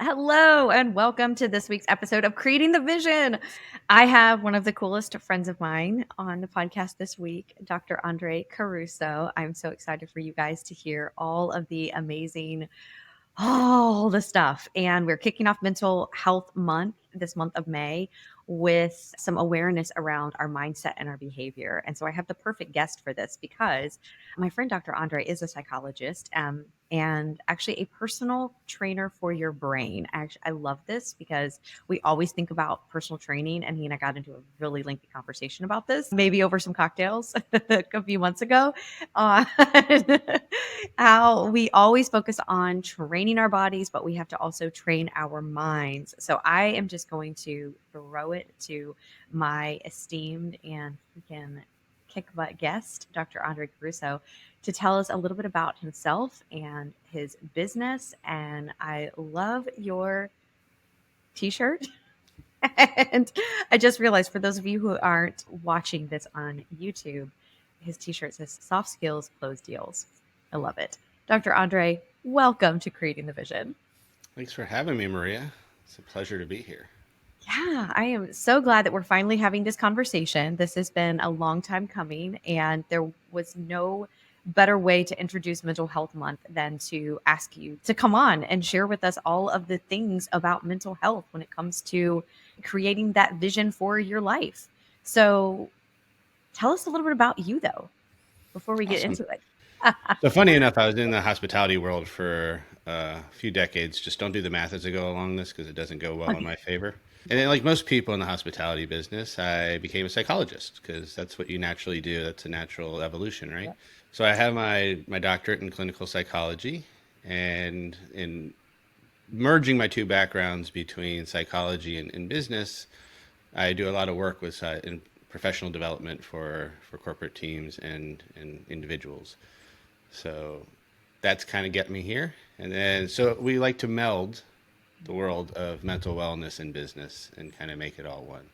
Hello, and welcome to this week's episode of Creating the Vision. I have one of the coolest friends of mine on the podcast this week, Dr. Andre Caruso. I'm so excited for you guys to hear all of the amazing, all the stuff. And we're kicking off Mental Health Month this month of May with some awareness around our mindset and our behavior. And so I have the perfect guest for this because my friend Dr. Andre is a psychologist and actually a personal trainer for your brain. I love this because we always think about personal training, and he and I got into a really lengthy conversation about this, maybe over some cocktails a few months ago. Uh, how we always focus on training our bodies, but we have to also train our minds. So I am just going to throw it to my esteemed and freaking kick butt guest, Dr. Andre Caruso, to tell us a little bit about himself and his business. And I love your t-shirt. And I just realized, for those of you who aren't watching this on YouTube, his t-shirt says soft skills, closed deals. I love it. Dr. Andre, welcome to Creating the Vision. Thanks for having me, Maria. It's a pleasure to be here. Yeah, I am so glad that we're finally having this conversation. This has been a long time coming, and there was no better way to introduce Mental Health Month than to ask you to come on and share with us all of the things about mental health when it comes to creating that vision for your life. So tell us a little bit about you, though, before we get Awesome. into it. So, funny enough, I was in the hospitality world for a few decades. Just don't do the math as I go along this because it doesn't go well in my favor. And then, like most people in the hospitality business, I became a psychologist because that's what you naturally do. That's a natural evolution, right? Yep. So, I have my doctorate in clinical psychology, and in merging my two backgrounds between psychology and business, I do a lot of work with in professional development for corporate teams and individuals. So that's kind of get me here. And then so we like to meld the world of mental wellness and business and kind of make it all one.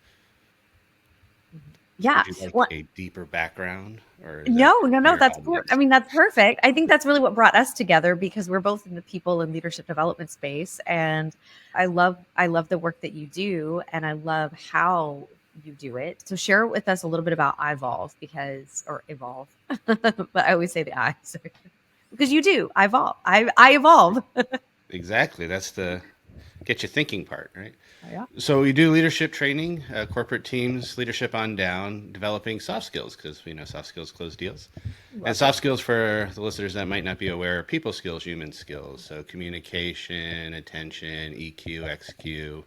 Yeah. Would you like Well, a deeper background, or is that no. your That's I audience? mean, that's perfect. I think that's really what brought us together because we're both in the people and leadership development space, and I love the work that you do, and I love how you do it. So share with us a little bit about Ivolve or Evolve, but I always say the I sorry. Because you do. I evolve. Exactly. That's the get you thinking part, right? Yeah. So we do leadership training, corporate teams, leadership on down, developing soft skills because we know soft skills close deals. And Love it. soft skills, for the listeners that might not be aware, are people skills, human skills. So communication, attention, EQ, XQ.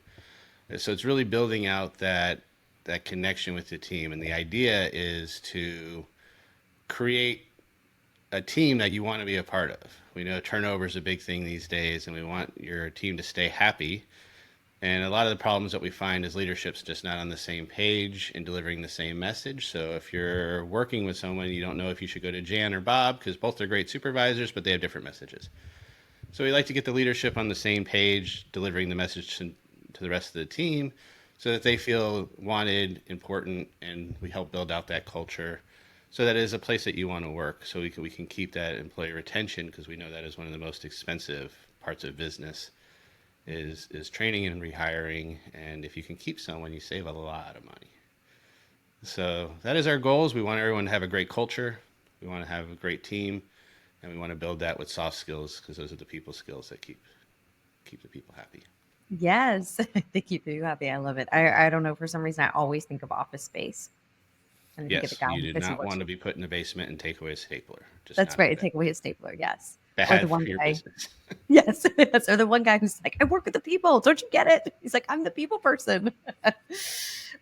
So it's really building out that connection with the team. And the idea is to create a team that you want to be a part of. We know turnover is a big thing these days, and we want your team to stay happy. And a lot of the problems that we find is leadership's just not on the same page and delivering the same message. So if you're working with someone, you don't know if you should go to Jan or Bob because both are great supervisors, but they have different messages. So we like to get the leadership on the same page, delivering the message to the rest of the team so that they feel wanted, important, and we help build out that culture so that it is a place that you want to work. So we can keep that employee retention because we know that is one of the most expensive parts of business is training and rehiring. And if you can keep someone, you save a lot of money. So that is our goals. We want everyone to have a great culture. We want to have a great team, and we want to build that with soft skills because those are the people skills that keep the people happy. Yes. They keep you happy. I love it. I don't know. For some reason, I always think of Office Space. And I think of the Yes, guy you do because he not works want to with. be put in a basement and take away a stapler. Just That's not a right. good Take away his stapler. Yes. Or the bad one for your guy. business. Yes. Yes. Or the one guy who's like, I work with the people. Don't you get it? He's like, I'm the people person.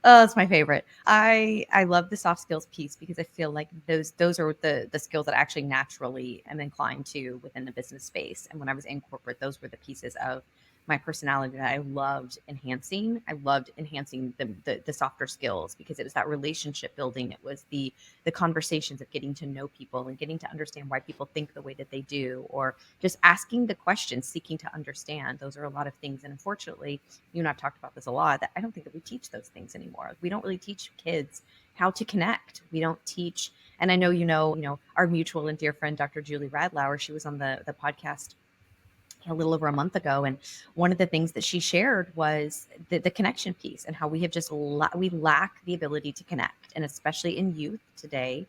Oh, it's my favorite. I love the soft skills piece because I feel like those are the skills that I actually naturally am inclined to within the business space. And when I was in corporate, those were the pieces of my personality that I loved enhancing. I loved enhancing the softer skills because it was that relationship building. It was the conversations of getting to know people and getting to understand why people think the way that they do, or just asking the questions, seeking to understand. Those are a lot of things. And unfortunately, you and I've talked about this a lot, that I don't think that we teach those things anymore. We don't really teach kids how to connect. We don't teach. And I know, our mutual and dear friend, Dr. Julie Radlauer, she was on the podcast a little over a month ago, and one of the things that she shared was the connection piece, and how we have just we lack the ability to connect, and especially in youth today,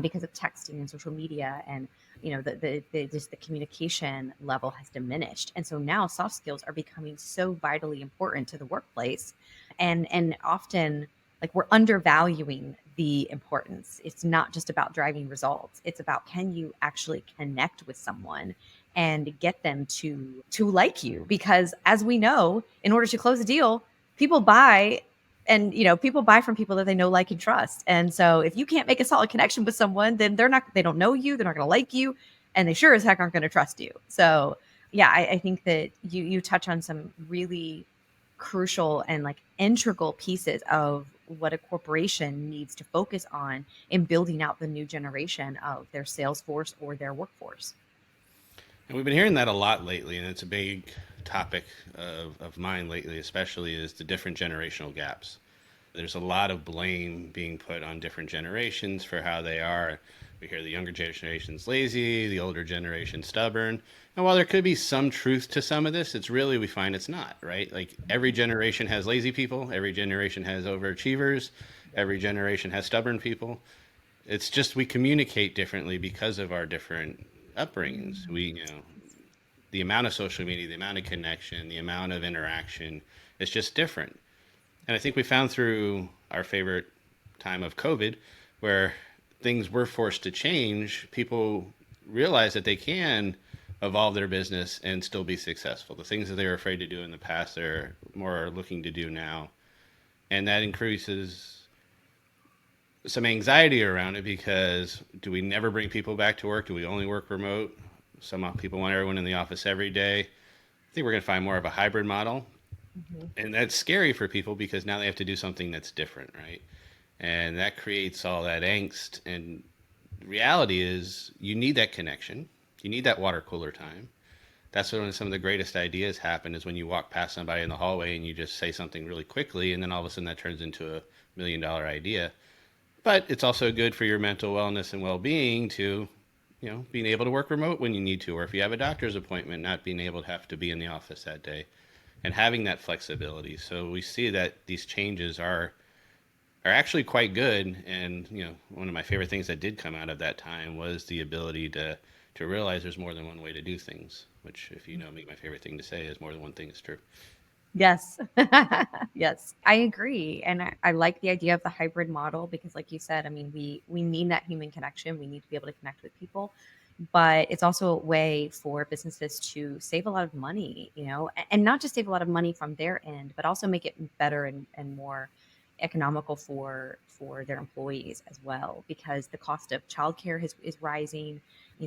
because of texting and social media, and the just the communication level has diminished, and so now soft skills are becoming so vitally important to the workplace, and often, like, we're undervaluing the importance. It's not just about driving results. It's about, can you actually connect with someone and get them to like you? Because as we know, in order to close a deal, people buy, and people buy from people that they know, like, and trust. And so if you can't make a solid connection with someone, then they don't know you, they're not going to like you, and they sure as heck aren't going to trust you. So yeah, I think that you touch on some really crucial and, like, integral pieces of what a corporation needs to focus on in building out the new generation of their sales force or their workforce. And we've been hearing that a lot lately, and it's a big topic of mine lately, especially, is the different generational gaps. There's a lot of blame being put on different generations for how they are. We hear the younger generation's lazy, the older generation stubborn. And while there could be some truth to some of this, it's really, we find it's not, right? Like, every generation has lazy people, every generation has overachievers, every generation has stubborn people. It's just we communicate differently because of our different upbringings. The amount of social media, the amount of connection, the amount of interaction, it's just different. And I think we found through our favorite time of COVID, where things were forced to change, people realize that they can evolve their business and still be successful. The things that they were afraid to do in the past, they're more looking to do now. And that increases some anxiety around it, because do we never bring people back to work? Do we only work remote? Some people want everyone in the office every day. I think we're going to find more of a hybrid model. Mm-hmm. And that's scary for people, because now they have to do something that's different, right? And that creates all that angst. And the reality is, you need that connection. You need that water cooler time. That's when some of the greatest ideas happen, is when you walk past somebody in the hallway and you just say something really quickly, and then all of a sudden that turns into $1 million idea. But it's also good for your mental wellness and well-being to, being able to work remote when you need to, or if you have a doctor's appointment, not being able to have to be in the office that day, and having that flexibility. So we see that these changes are actually quite good. And one of my favorite things that did come out of that time was the ability to realize there's more than one way to do things. Which, if you know me, my favorite thing to say is more than one thing is true. Yes. Yes, I agree. And I like the idea of the hybrid model because, like you said, I mean, we need that human connection. We need to be able to connect with people, but it's also a way for businesses to save a lot of money, and not just save a lot of money from their end, but also make it better and more economical for their employees as well, because the cost of childcare is rising,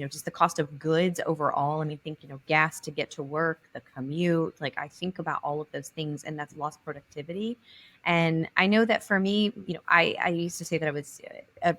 just the cost of goods overall. I mean, think, gas to get to work, the commute. Like, I think about all of those things, and that's lost productivity. And I know that for me, I used to say that I was a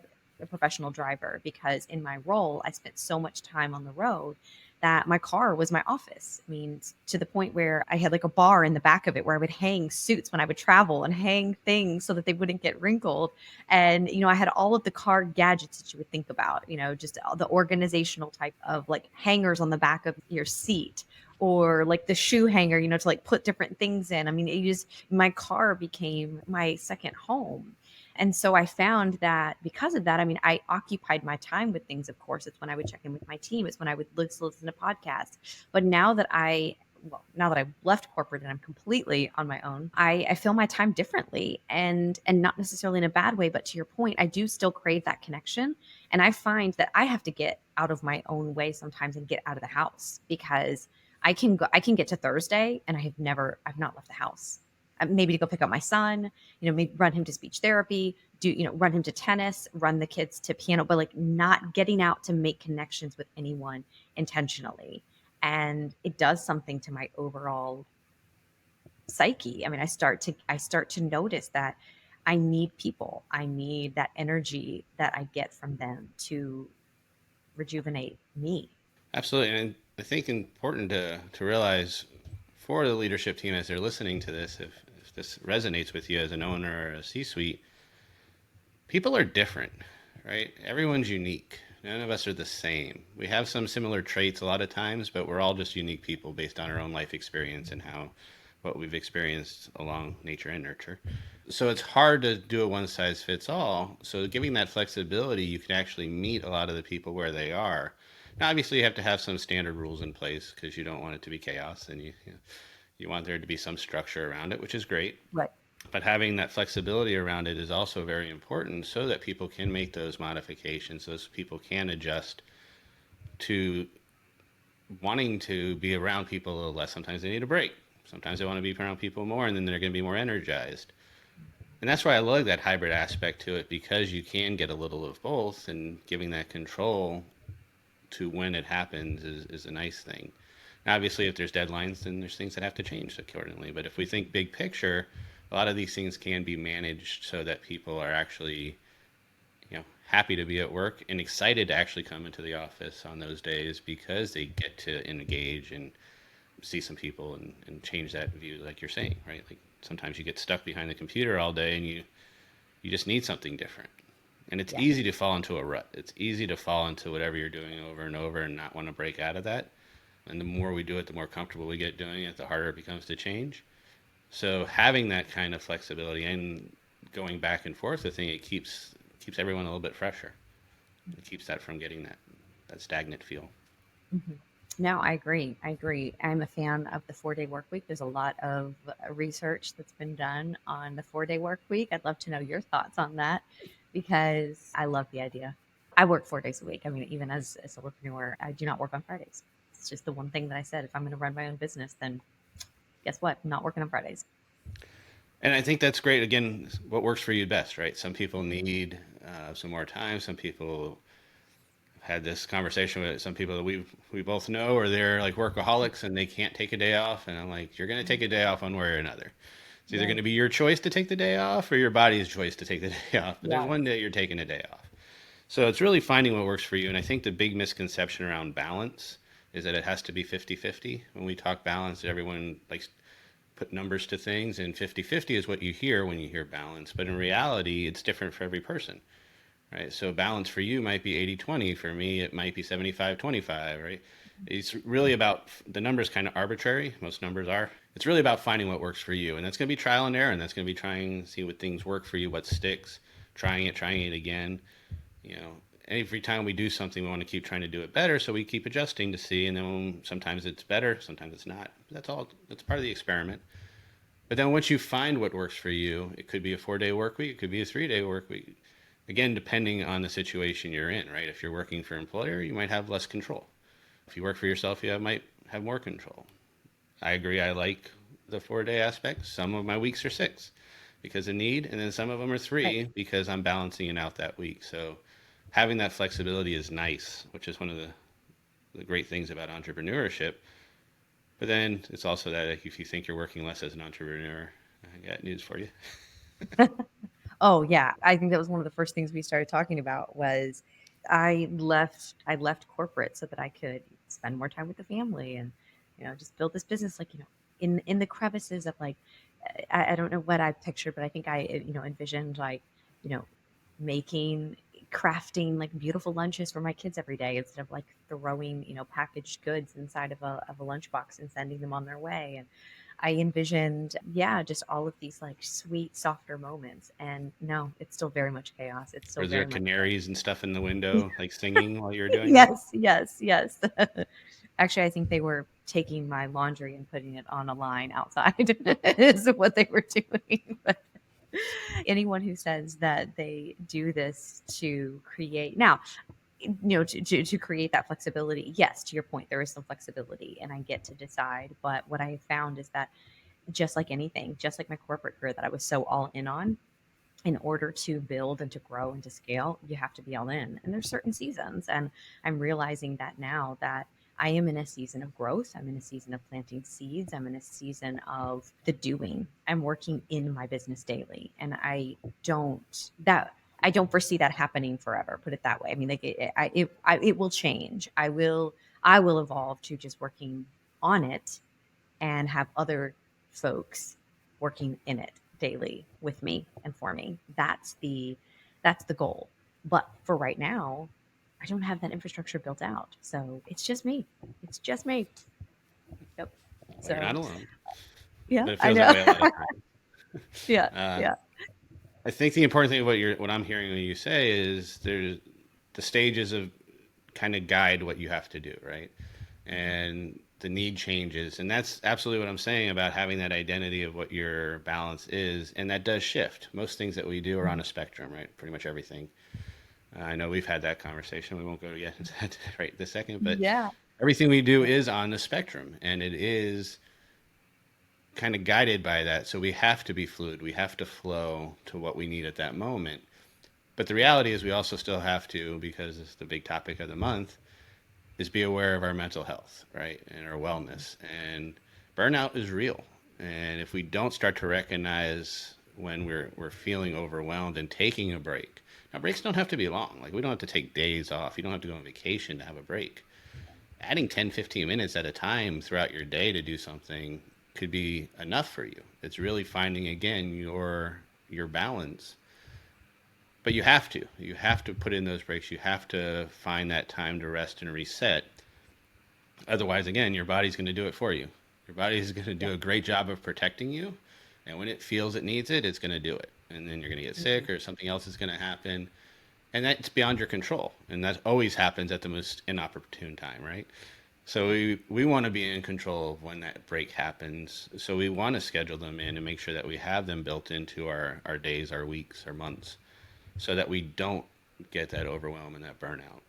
professional driver, because in my role, I spent so much time on the road that my car was my office. I mean, to the point where I had, like, a bar in the back of it where I would hang suits when I would travel, and hang things so that they wouldn't get wrinkled. And, I had all of the car gadgets that you would think about, just all the organizational type of, like, hangers on the back of your seat, or like the shoe hanger, to, like, put different things in. I mean, my car became my second home. And so I found that because of that, I mean, I occupied my time with things. Of course, it's when I would check in with my team. It's when I would listen to podcasts. But now that I've left corporate and I'm completely on my own, I feel my time differently, and not necessarily in a bad way. But to your point, I do still crave that connection. And I find that I have to get out of my own way sometimes and get out of the house, because I can get to Thursday and I've not left the house. Maybe to go pick up my son, maybe run him to speech therapy, run him to tennis, run the kids to piano, but, like, not getting out to make connections with anyone intentionally. And it does something to my overall psyche. I mean, I start to notice that I need people. I need that energy that I get from them to rejuvenate me. Absolutely. And I think important to realize for the leadership team, as they're listening to this, if this resonates with you as an owner or a C-suite, people are different, right? Everyone's unique. None of us are the same. We have some similar traits a lot of times, but we're all just unique people based on our own life experience and how what we've experienced along nature and nurture. So it's hard to do a one size fits all. So giving that flexibility, you can actually meet a lot of the people where they are. Now, obviously, you have to have some standard rules in place because you don't want it to be chaos, and you want there to be some structure around it, which is great. Right. But having that flexibility around it is also very important so that people can make those modifications, those people can adjust to wanting to be around people a little less. Sometimes they need a break. Sometimes they want to be around people more, and then they're going to be more energized. And that's why I love that hybrid aspect to it, because you can get a little of both, and giving that control to when it happens is a nice thing. Now, obviously, if there's deadlines, then there's things that have to change accordingly. But if we think big picture, a lot of these things can be managed so that people are actually, happy to be at work and excited to actually come into the office on those days because they get to engage and see some people and change that view, like you're saying, right? Like sometimes you get stuck behind the computer all day and you just need something different. And it's Yeah. easy to fall into a rut. It's easy to fall into whatever you're doing over and over and not want to break out of that. And the more we do it, the more comfortable we get doing it, the harder it becomes to change. So having that kind of flexibility and going back and forth, I think it keeps everyone a little bit fresher. It keeps that from getting that stagnant feel. Mhm. No, I agree. I agree. I'm a fan of the 4-day work week. There's a lot of research that's been done on the 4-day work week. I'd love to know your thoughts on that because I love the idea. I work 4 days a week. I mean, even as a solopreneur, I do not work on Fridays. It's just the one thing that I said. If I'm going to run my own business, then guess what? I'm not working on Fridays. And I think that's great. Again, what works for you best, right? Some people need some more time. Some people had this conversation with some people that we both know, or they're like workaholics and they can't take a day off. And I'm like, you're going to take a day off one way or another. It's either going Yes. to be your choice to take the day off or your body's choice to take the day off. But there's Yes. one day you're taking a day off. So it's really finding what works for you. And I think the big misconception around balance is that it has to be 50-50. When we talk balance, everyone likes put numbers to things, and 50-50 is what you hear when you hear balance. But in reality, it's different for every person, right? So balance for you might be 80-20. For me, it might be 75-25, right? It's really about the numbers kind of arbitrary. Most numbers are. It's really about finding what works for you. And that's going to be trial and error. And that's going to be trying to see what things work for you, what sticks, trying it again. You know, every time we do something, we want to keep trying to do it better. So we keep adjusting to see. And then sometimes it's better, sometimes it's not. That's all. That's part of the experiment. But then once you find what works for you, it could be a 4-day work week, it could be a 3-day work week. Again, depending on the situation you're in, right? If you're working for an employer, you might have less control. If you work for yourself, might have more control. I agree. I like the 4-day aspect. Some of my weeks are 6 because of need, and then some of them are Right. 3 because I'm balancing it out that week. So having that flexibility is nice, which is one of the great things about entrepreneurship. But then it's also that if you think you're working less as an entrepreneur, I got news for you. Oh yeah, I think that was one of the first things we started talking about was I left corporate so that I could spend more time with the family and just build this business like in the crevices of like I don't know what I pictured, but I think I envisioned like you know making crafting like beautiful lunches for my kids every day instead of like throwing packaged goods inside of a lunchbox and sending them on their way. And I envisioned, yeah, just all of these like sweet, softer moments. And no, it's still very much chaos. It's still Or there very much canaries and stuff in the window, like singing while you're doing that? yes, yes, yes. Actually, I think they were taking my laundry and putting it on a line outside is what they were doing. But anyone who says that they do this to create now, to create that flexibility, yes, to your point, there is some flexibility and I get to decide. But what I have found is that just like anything, just like my corporate career that I was so all in order to build and to grow and to scale, you have to be all in. And there's certain seasons. And I'm realizing that now that I am in a season of growth. I'm in a season of planting seeds. I'm in a season of the doing. I'm working in my business daily. And I don't foresee that happening forever. Put it that way. I mean, like it will change. I will evolve to just working on it and have other folks working in it daily with me and for me. That's the goal. But for right now, I don't have that infrastructure built out. So it's just me. It's just me. Yep. Well, you're not So alone, yeah, but it I feels that know. way a lot of times. Yeah. Uh, Yeah. I think the important thing what I'm hearing when you say is there's the stages of kind of guide what you have to do, right? And the need changes, and that's absolutely what I'm saying about having that identity of what your balance is, and that does shift. Most things that we do are on a spectrum, right? Pretty much everything. I know we've had that conversation. We won't go yet into that right this second, but Yeah. everything we do is on the spectrum, and it is kind of guided by that. So we have to be fluid. We have to flow to what we need at that moment. But the reality is, we also still have to, because it's the big topic of the month, is be aware of our mental health, right? And our wellness. And burnout is real. And if we don't start to recognize when we're feeling overwhelmed and taking a break. Now breaks don't have to be long. Like we don't have to take days off. You don't have to go on vacation to have a break. Adding 10, 15 minutes at a time throughout your day to do something could be enough for you. It's really finding again your balance. But you have to. You have to put in those breaks. You have to find that time to rest and reset. Otherwise, again, your body's going to do it for you. Your body is going to Yeah. do a great job of protecting you. And when it feels it needs it, it's going to do it. And then you're going to get Mhm. sick or something else is going to happen. And that's beyond your control. And that always happens at the most inopportune time, right? So we want to be in control of when that break happens. So we want to schedule them in and make sure that we have them built into our days, our weeks, our months, so that we don't get that overwhelm and that burnout.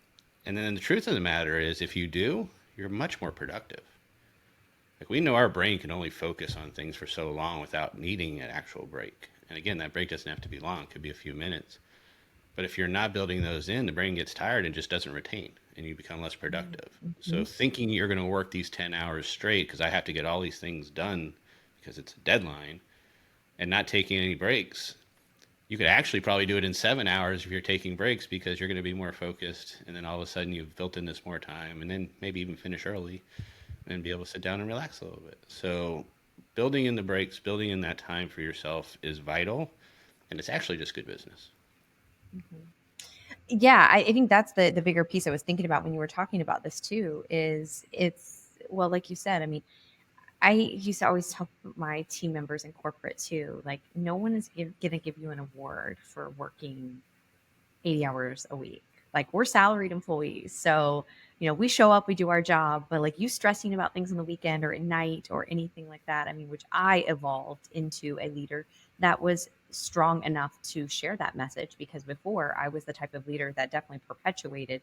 And then the truth of the matter is, if you do, you're much more productive. Like we know our brain can only focus on things for so long without needing an actual break. And again, that break doesn't have to be long, it could be a few minutes. But if you're not building those in, the brain gets tired and just doesn't retain and you become less productive. So Mhm. thinking you're going to work these 10 hours straight because I have to get all these things done because it's a deadline and not taking any breaks, you could actually probably do it in 7 hours if you're taking breaks because you're going to be more focused. And then all of a sudden you've built in this more time and then maybe even finish early and be able to sit down and relax a little bit. So building in the breaks, building in that time for yourself is vital. And it's actually just good business. Mhm. Yeah, I think that's the bigger piece I was thinking about when you were talking about this too. Is it's well, like you said. I mean, I used to always tell my team members in corporate too, like no one is going to give you an award for working 80 hours a week. Like we're salaried employees. So, we show up, we do our job, but like you stressing about things on the weekend or at night or anything like that, I mean, which I evolved into a leader that was strong enough to share that message because before I was the type of leader that definitely perpetuated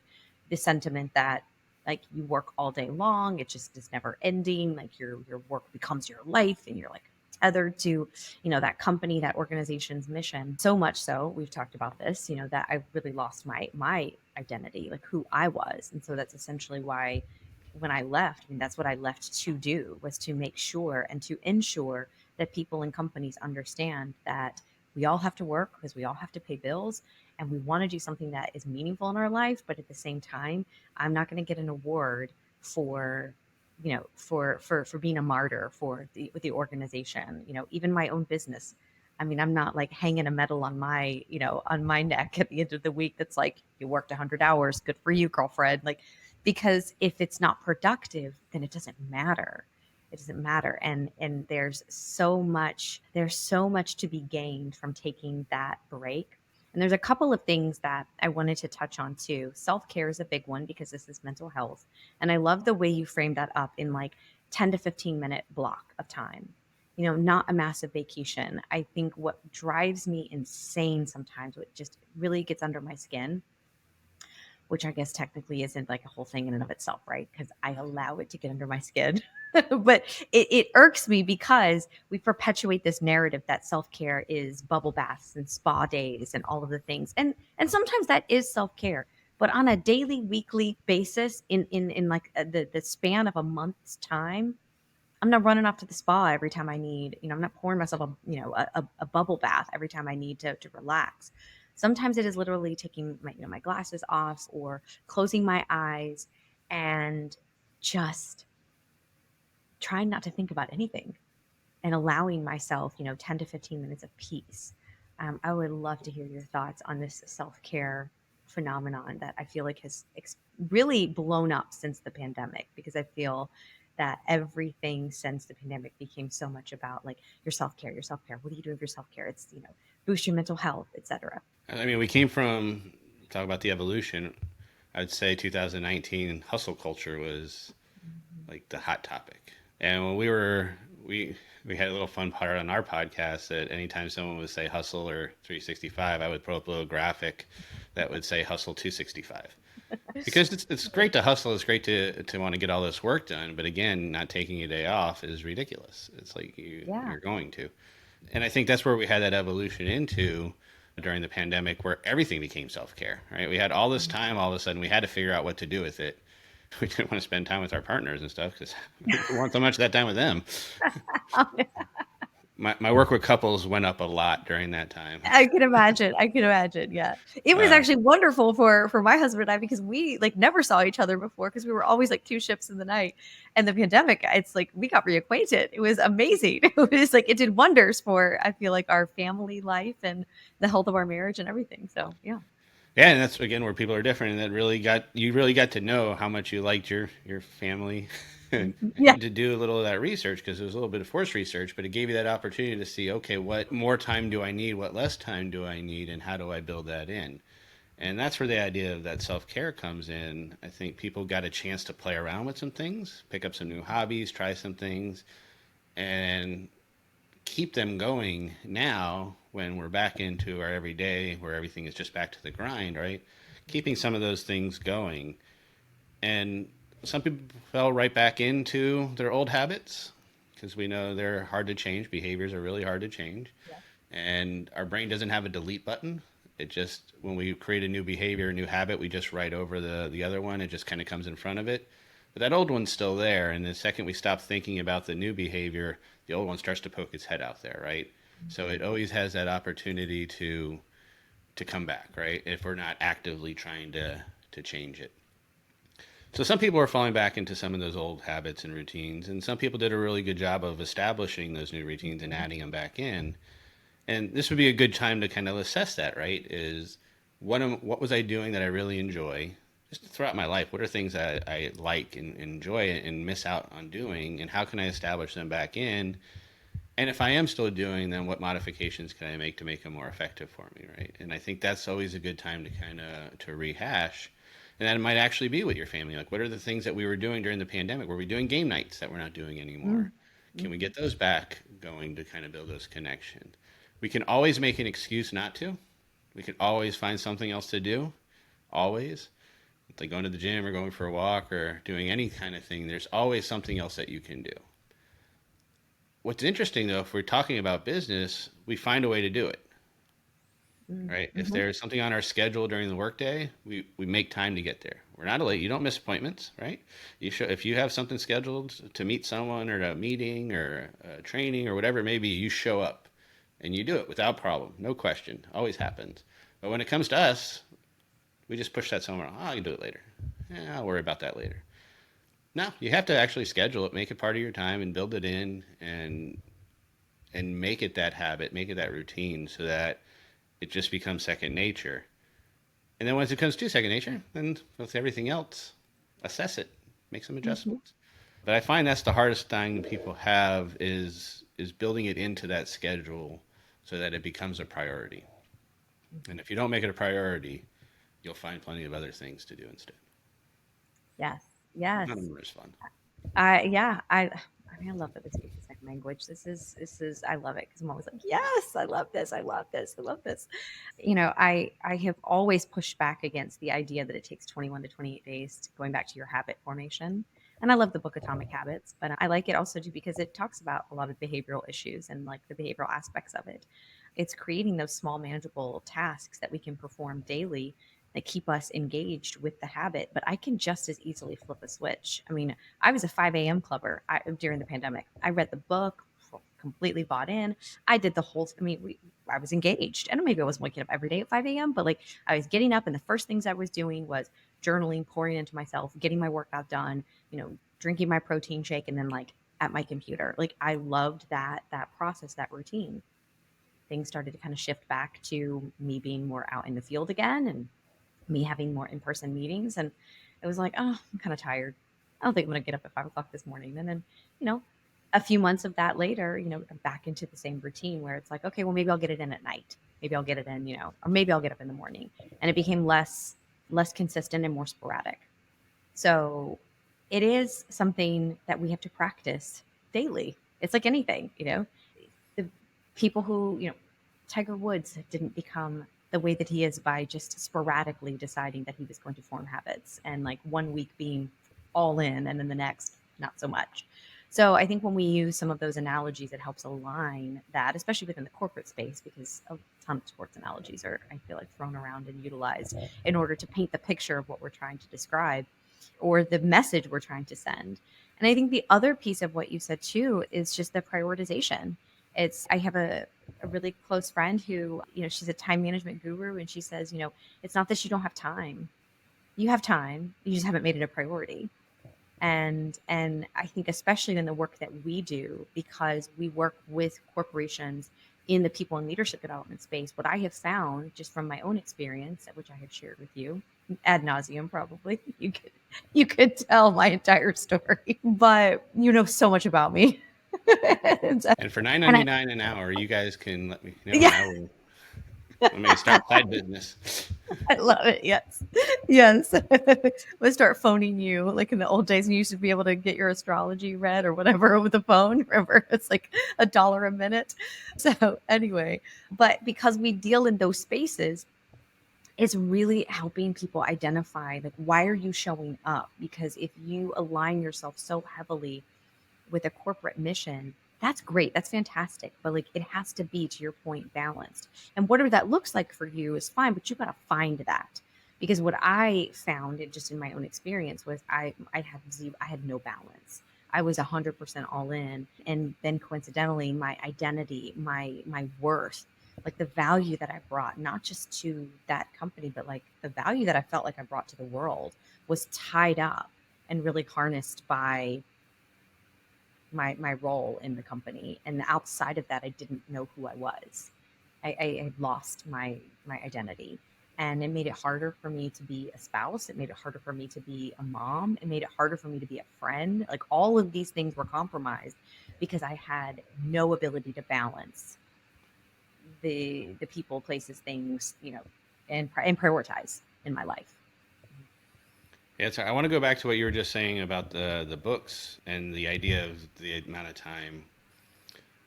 the sentiment that like you work all day long, it just is never ending, like your work becomes your life and you're like tethered to that company, that organization's mission. So much so we've talked about this, that I really lost my identity, like who I was. And so that's essentially why when I left, I mean, that's what I left to do, was to make sure and to ensure that people and companies understand that we all have to work because we all have to pay bills and we want to do something that is meaningful in our life, but at the same time I'm not going to get an award for for being a martyr for the organization, even my own business. I mean, I'm not like hanging a medal on my on my neck at the end of the week that's like, you worked 100 hours, good for you, girlfriend. Like, because if it's not productive, then it doesn't matter. It doesn't matter. And there's so much to be gained from taking that break. And there's a couple of things that I wanted to touch on too. Self-care is a big one because this is mental health. And I love the way you framed that up in like 10 to 15-minute block of time. Not a massive vacation. I think what drives me insane sometimes, what just really gets under my skin, which I guess technically isn't like a whole thing in and of itself, right? Because I allow it to get under my skin. But it irks me because we perpetuate this narrative that self-care is bubble baths and spa days and all of the things. And sometimes that is self-care. But on a daily, weekly basis, in like the span of a month's time, I'm not running off to the spa every time I need, I'm not pouring myself a bubble bath every time I need to relax. Sometimes it is literally taking my glasses off or closing my eyes and just trying not to think about anything and allowing myself, 10 to 15 minutes of peace. I would love to hear your thoughts on this self care phenomenon that I feel like has really blown up since the pandemic, because I feel that everything since the pandemic became so much about like your self-care, your self-care. What are you doing for your self-care? It's, boost your mental health, etc. I mean, we came from, talk about the evolution. I'd say 2019 hustle culture was like the hot topic. And when we had a little fun part on our podcast that anytime someone would say hustle or 365, I would put up a little graphic that would say hustle 265. Because it's great to hustle, it's great to want to get all this work done, but again, not taking a day off is ridiculous. It's like Yeah. you're going to. And I think that's where we had that evolution into during the pandemic where everything became self-care, right? We had all this time, all of a sudden we had to figure out what to do with it. We didn't want to spend time with our partners and stuff because we didn't want so much of that time with them. My work with couples went up a lot during that time. I can imagine. I can imagine. Yeah. It was Uh, actually wonderful for my husband and I, because we like never saw each other before, because we were always like two ships in the night. And the pandemic, it's like we got reacquainted. It was amazing. It was like it did wonders for, I feel like, our family life and the health of our marriage and everything. So yeah. yeah, and that's again where people are different, and that really got to know how much you liked your family, and Yeah. to do a little of that research because it was a little bit of forced research, but it gave you that opportunity to see, okay, what more time do I need, what less time do I need, and how do I build that in? And that's where the idea of that self care comes in. I think people got a chance to play around with some things, pick up some new hobbies, try some things, and keep them going now when we're back into our everyday where everything is just back to the grind, right? Keeping some of those things going. And some people fell right back into their old habits because we know they're hard to change. Behaviors are really hard to change. Yeah. And our brain doesn't have a delete button. It just, when we create a new behavior, a new habit, we just write over the other one. It just kind of comes in front of it. But that old one's still there. And the second we stop thinking about the new behavior, the old one starts to poke its head out there, right? So it always has that opportunity to come back, right? If we're not actively trying to change it. So some people are falling back into some of those old habits and routines, and some people did a really good job of establishing those new routines and adding them back in. And this would be a good time to kind of assess that, right? Is what was I doing that I really enjoy? Just throughout my life, what are things that I like and enjoy and miss out on doing, and how can I establish them back in? And if I am still doing them, what modifications can I make them more effective for me, right? And I think that's always a good time to kind of to rehash. And that might actually be with your family. Like, what are the things that we were doing during the pandemic? Were we doing game nights that we're not doing anymore? Can we Mm-hmm. get those back going to kind of build those connections? We can always make an excuse not to. We can always find something else to do. Always. It's like going to the gym or going for a walk or doing any kind of thing. There's always something else that you can do. What's interesting though, if we're talking about business, we find a way to do it, right? If Mm-hmm. there's something on our schedule during the workday, we make time to get there. We're not late. You don't miss appointments, right? You show, if you have something scheduled to meet someone or a meeting or a training or whatever it may be, you show up and you do it without problem, no question. Always happens. But when it comes to us, we just push that somewhere. Oh, I can do it later. Yeah, I'll worry about that later. No, you have to actually schedule it, make it part of your time, and build it in, and make it that habit, make it that routine, so that it just becomes second nature. And then once it comes to second nature, then with everything else, assess it, make some Mm-hmm. adjustments. But I find that's the hardest thing people have is building it into that schedule so that it becomes a priority. And if you don't make it a priority, you'll find plenty of other things to do instead. Yes. None of Yes. them are as fun. I mean, I love that we speak the same language. This is I love it, because I'm always like, yes, I love this, I love this, I love this. I have always pushed back against the idea that it takes 21 to 28 days to going back to your habit formation. And I love the book Atomic Habits, but I like it also too because it talks about a lot of behavioral issues and like the behavioral aspects of it. It's creating those small manageable tasks that we can perform daily that keep us engaged with the habit. But I can just as easily flip a switch. I mean, I was a 5 a.m. clubber during the pandemic. I read the book, completely bought in. I did the whole, I mean, I was engaged. And maybe I wasn't waking up every day at 5 a.m., but like I was getting up and the first things I was doing was journaling, pouring into myself, getting my workout done, drinking my protein shake, and then like at my computer. Like I loved that process, that routine. Things started to kind of shift back to me being more out in the field again, and me having more in-person meetings. And it was like, oh, I'm kind of tired. I don't think I'm going to get up at 5 o'clock this morning. And then, you know, a few months of that later, I'm back into the same routine where it's like, okay, well, maybe I'll get it in at night. Maybe I'll get it in, or maybe I'll get up in the morning. And it became less consistent and more sporadic. So it is something that we have to practice daily. It's like anything, the people who, Tiger Woods didn't become the way that he is by just sporadically deciding that he was going to form habits and like one week being all in and then the next not so much. So I think when we use some of those analogies, it helps align that, especially within the corporate space, because a ton of sports analogies are, I feel like, thrown around and utilized in order to paint the picture of what we're trying to describe or the message we're trying to send. And I think the other piece of what you said too is just the prioritization. I have a really close friend who, she's a time management guru, and she says, it's not that you don't have time. You have time, you just haven't made it a priority. And I think especially in the work that we do, because we work with corporations in the people and leadership development space, what I have found just from my own experience, which I have shared with you ad nauseum, probably you could tell my entire story, but you know so much about me. and, And for nine and ninety I, nine an hour, you guys can let me know, and yeah, I will. Let me start side business. I love it. Yes. Yes. We'll start phoning you like in the old days. You used to be able to get your astrology read or whatever over the phone. Remember, it's like $1 a minute. So, anyway, but because we deal in those spaces, it's really helping people identify like, why are you showing up? Because if you align yourself so heavily with a corporate mission, that's great. That's fantastic. But like, it has to be, to your point, balanced. And whatever that looks like for you is fine, but you got to find that. Because what I found, just in my own experience, was I had no balance. I was 100% all in, and then coincidentally, my identity, my worth, like the value that I brought, not just to that company, but like the value that I felt like I brought to the world, was tied up and really harnessed by my role in the company. And outside of that, I didn't know who I was. I had lost my identity. And it made it harder for me to be a spouse. It made it harder for me to be a mom. It made it harder for me to be a friend. Like all of these things were compromised because I had no ability to balance the people, places, things, and prioritize in my life. Yeah, so I want to go back to what you were just saying about the books and the idea of the amount of time,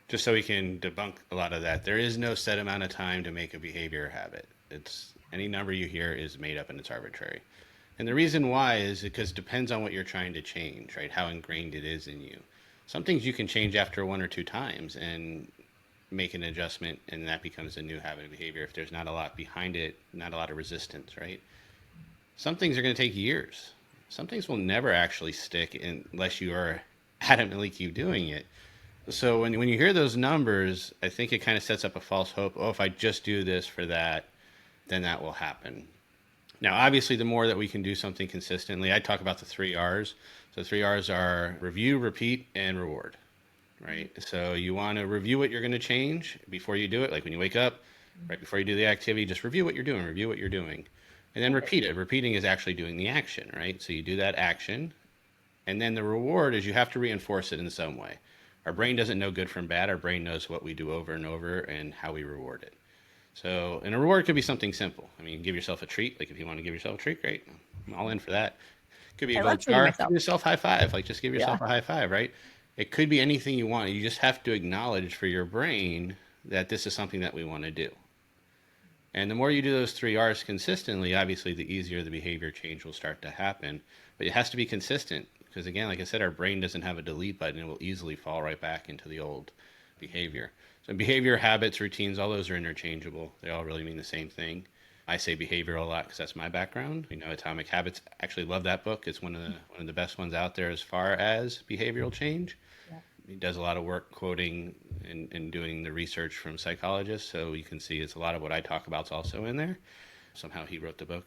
just so we can debunk a lot of that. There is no set amount of time to make a behavior a habit. It's any number you hear is made up and it's arbitrary. And the reason why is because it depends on what you're trying to change, right? How ingrained it is in you. Some things you can change after one or two times and make an adjustment, and that becomes a new habit of behavior if there's not a lot behind it, not a lot of resistance, right? Some things are going to take years. Some things will never actually stick unless you are adamantly keep doing it. So when you hear those numbers, I think it kind of sets up a false hope. Oh, if I just do this for that, then that will happen. Now, obviously, the more that we can do something consistently, I talk about the 3 R's. So 3 R's are review, repeat, and reward, right? So you want to review what you're going to change before you do it. Like when you wake up, right before you do the activity, just review what you're doing, review what you're doing, and then repeat it. Repeating is actually doing the action, right? So you do that action, and then the reward is you have to reinforce it in some way. Our brain doesn't know good from bad. Our brain knows what we do over and over and how we reward it. So, and a reward could be something simple. I mean, give yourself a treat. Like if you want to give yourself a treat, great. I'm all in for that. Could be a I love gold treating star. Give myself. yourself a high five. Like just give Yeah. yourself a high five, right? It could be anything you want. You just have to acknowledge for your brain that this is something that we want to do. And the more you do those 3 R's consistently, obviously the easier the behavior change will start to happen. But it has to be consistent because, again, like I said, our brain doesn't have a delete button. It will easily fall right back into the old behavior. So, behavior, habits, routines, all those are interchangeable. They all really mean the same thing. I say behavioral a lot because that's my background. Atomic Habits. Actually, love that book. It's one of the best ones out there as far as behavioral change. Yeah. He does a lot of work quoting and doing the research from psychologists, so you can see it's a lot of what I talk about is also in there. Somehow he wrote the book,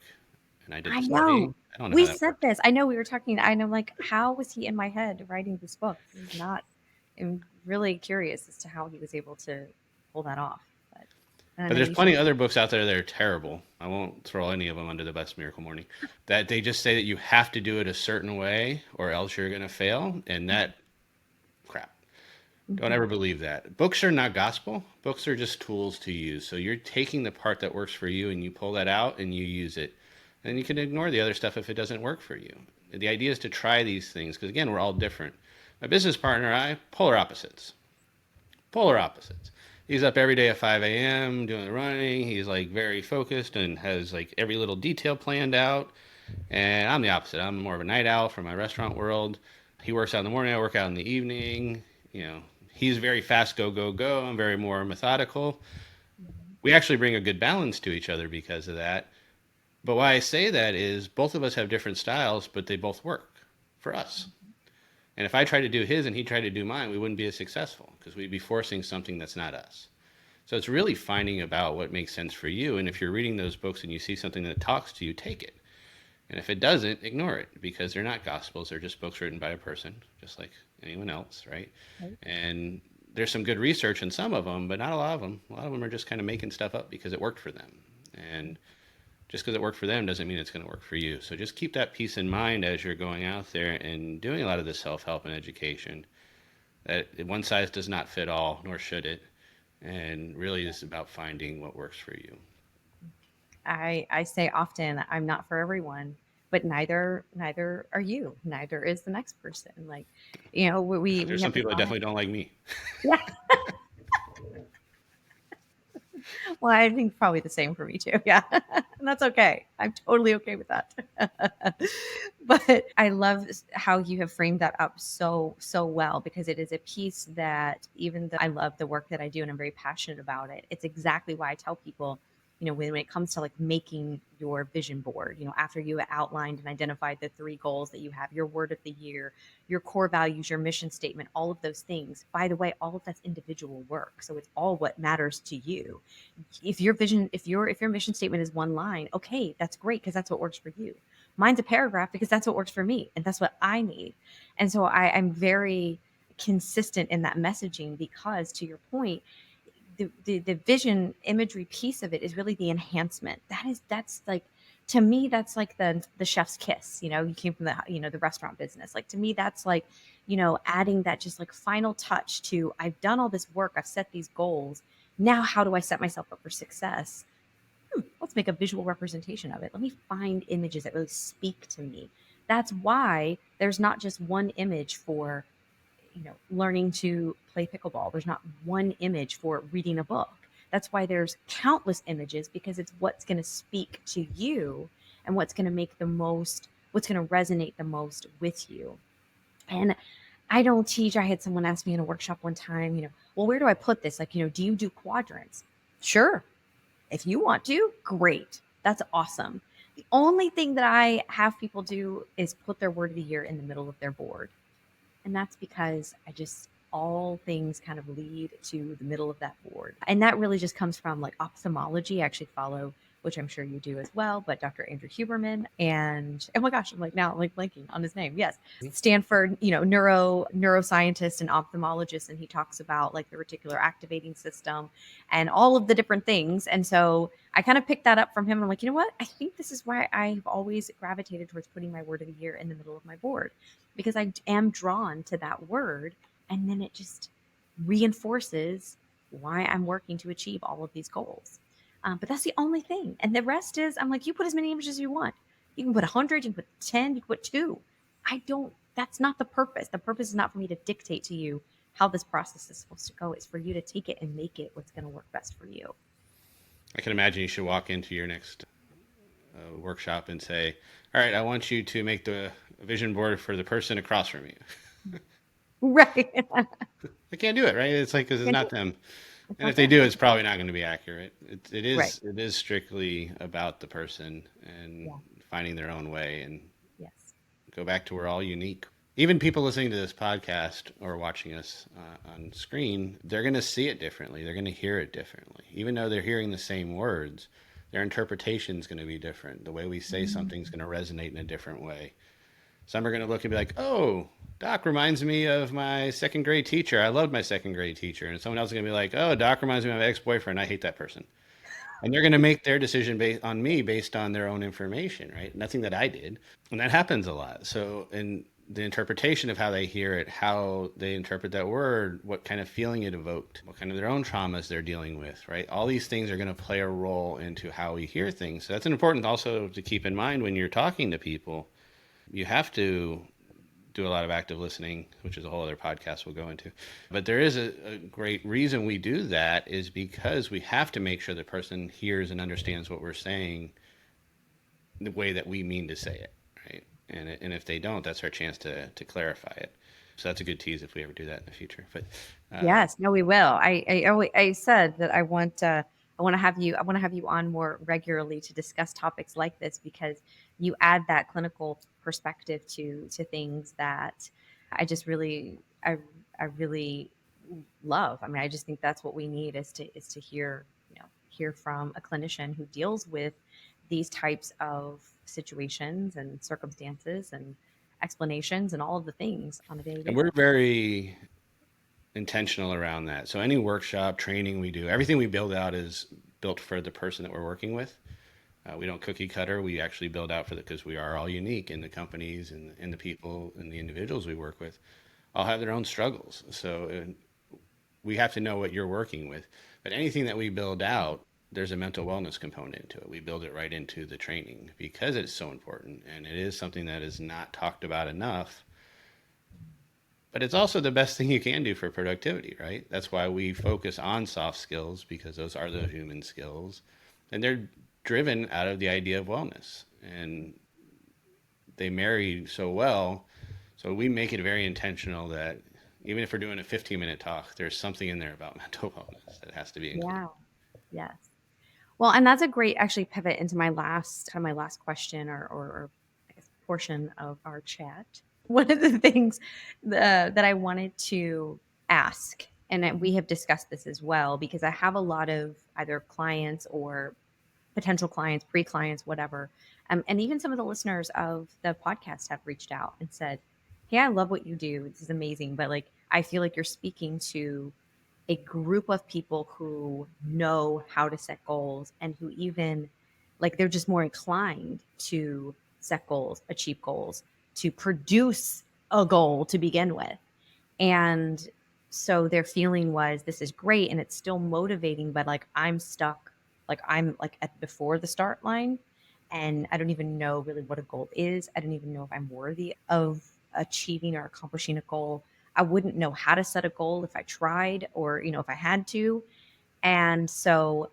and I did I the study. know. I don't know how We that said worked. this. I know we were talking. I know, like, how was he in my head writing this book? This is not. I'm really curious as to how he was able to pull that off. But And I But know there's you plenty shared. of other books out there that are terrible. I won't throw any of them under the bus Miracle Morning. That they just say that you have to do it a certain way or else you're going to fail. And that crap. Don't Mhm. ever believe that. Books are not gospel. Books are just tools to use. So you're taking the part that works for you and you pull that out and you use it. And you can ignore the other stuff if it doesn't work for you. The idea is to try these things because, again, we're all different. My business partner and I, polar opposites. Polar opposites. He's up every day at 5 a.m. doing the running. He's like very focused and has like every little detail planned out. And I'm the opposite. I'm more of a night owl from my restaurant world. He works out in the morning. I work out in the evening. You know, he's very fast, go, go, go. I'm very more methodical. Mhm. We actually bring a good balance to each other because of that. But why I say that is both of us have different styles, but they both work for us. And if I tried to do his and he tried to do mine, we wouldn't be as successful because we'd be forcing something that's not us. So it's really finding about what makes sense for you. And if you're reading those books and you see something that talks to you, take it. And if it doesn't, ignore it because they're not gospels. They're just books written by a person, just like anyone else, right? Right. And there's some good research in some of them, but not a lot of them. A lot of them are just kind of making stuff up because it worked for them. And just because it worked for them doesn't mean it's going to work for you. So just keep that peace in mind as you're going out there and doing a lot of this self-help and education. That one size does not fit all, nor should it. And really, it's about finding what works for you. I say often I'm not for everyone, but neither are you. Neither is the next person. Like, we There's some have to people that find. definitely don't like me. Yeah. Well, I think probably the same for me too. Yeah. And that's okay. I'm totally okay with that. But I love how you have framed that up so well because it is a piece that even though I love the work that I do and I'm very passionate about it, it's exactly why I tell people, when it comes to like making your vision board, after you outlined and identified the three goals that you have, your word of the year, your core values, your mission statement, all of those things. By the way, all of that's individual work. So it's all what matters to you. If your mission statement is one line, okay, that's great because that's what works for you. Mine's a paragraph because that's what works for me and that's what I need. And so I'm very consistent in that messaging because to your point, the vision imagery piece of it is really the enhancement. That's like, to me, that's like the chef's kiss. You came from the restaurant business. Like, to me, that's like, adding that just like final touch to, I've done all this work, I've set these goals. Now how do I set myself up for success? Let's make a visual representation of it. Let me find images that really speak to me. That's why there's not just one image for, learning to play pickleball. There's not one image for reading a book. That's why there's countless images because it's what's going to speak to you and what's going to resonate the most with you. And I don't teach. I had someone ask me in a workshop one time, well, where do I put this? Like, do you do quadrants? Sure. If you want to, great. That's awesome. The only thing that I have people do is put their word of the year in the middle of their board. And that's because all things kind of lead to the middle of that board. And that really just comes from like ophthalmology. I actually follow, which I'm sure you do as well, but Dr. Andrew Huberman. And oh my gosh, I'm like now like blanking on his name. Yes. Stanford, neuroscientist and ophthalmologist. And he talks about like the reticular activating system and all of the different things. And so I kind of picked that up from him. And I'm like, you know what? I think this is why I've always gravitated towards putting my word of the year in the middle of my board because I am drawn to that word. And then it just reinforces why I'm working to achieve all of these goals. But that's the only thing. And the rest is, I'm like, you put as many images as you want. You can put 100, you can put 10, you can put two. That's not the purpose. The purpose is not for me to dictate to you how this process is supposed to go. It's for you to take it and make it what's going to work best for you. I can imagine you should walk into your next workshop and say, "All right, I want you to make the vision board for the person across from you." Right. They can't do it, right? It's like because it's Can't do not it. them, It's and not if they them. do, it's probably not going to be accurate. It Right. is strictly about the person and Yeah. finding their own way and Yes. go back to we're all unique. Even people listening to this podcast or watching us on screen, they're going to see it differently. They're going to hear it differently. Even though they're hearing the same words, their interpretation is going to be different. The way we say something is going to resonate in a different way. Some are going to look and be like, oh, Doc reminds me of my second grade teacher. I loved my second grade teacher. And someone else is going to be like, oh, Doc reminds me of my ex boyfriend. I hate that person. And they're going to make their decision based on me based on their own information, right? Nothing that I did. And that happens a lot. So, in the interpretation of how they hear it, how they interpret that word, what kind of feeling it evoked, what kind of their own traumas they're dealing with, right? All these things are going to play a role into how we hear things. So that's important also to keep in mind when you're talking to people. You have to do a lot of active listening, which is a whole other podcast we'll go into. But there is a great reason we do that is because we have to make sure the person hears and understands what we're saying the way that we mean to say it, right? And if they don't, that's our chance to clarify it. So that's a good tease if we ever do that in the future. But Yes, no, we will. I said that I want to have you on more regularly to discuss topics like this because you add that clinical perspective to things that I just really I really love. I mean, I just think that's what we need is to hear, hear from a clinician who deals with these types of situations and circumstances and explanations and all of the things on a daily and basis. we're very intentional around that. So any workshop training we do, everything we build out is built for the person that we're working with. We don't cookie cutter. We actually build out for the because we are all unique, in the companies and the people and the individuals we work with all have their own struggles. So we have to know what you're working with. But anything that we build out, there's a mental wellness component to it. We build it right into the training because it's so important, and it is something that is not talked about enough. But it's also the best thing you can do for productivity, right? That's why we focus on soft skills because those are the human skills, and they're driven out of the idea of wellness, and they marry so well. So we make it very intentional that even if we're doing a 15-minute talk, there's something in there about mental wellness that has to be included. Yeah. Yes. Well, and that's a great actually pivot into my last question or I guess portion of our chat. One of the things that I wanted to ask, and we have discussed this as well, because I have a lot of either clients or potential clients, pre-clients, whatever, and even some of the listeners of the podcast have reached out and said, "Hey, I love what you do. This is amazing, but like I feel like you're speaking to a group of people who know how to set goals and who even like they're just more inclined to set goals, achieve goals, to produce a goal to begin with. And so their feeling was this is great and it's still motivating, but like I'm stuck, like I'm like at before the start line and I don't even know really what a goal is. I don't even know if I'm worthy of achieving or accomplishing a goal. I wouldn't know how to set a goal if I tried or, if I had to. And so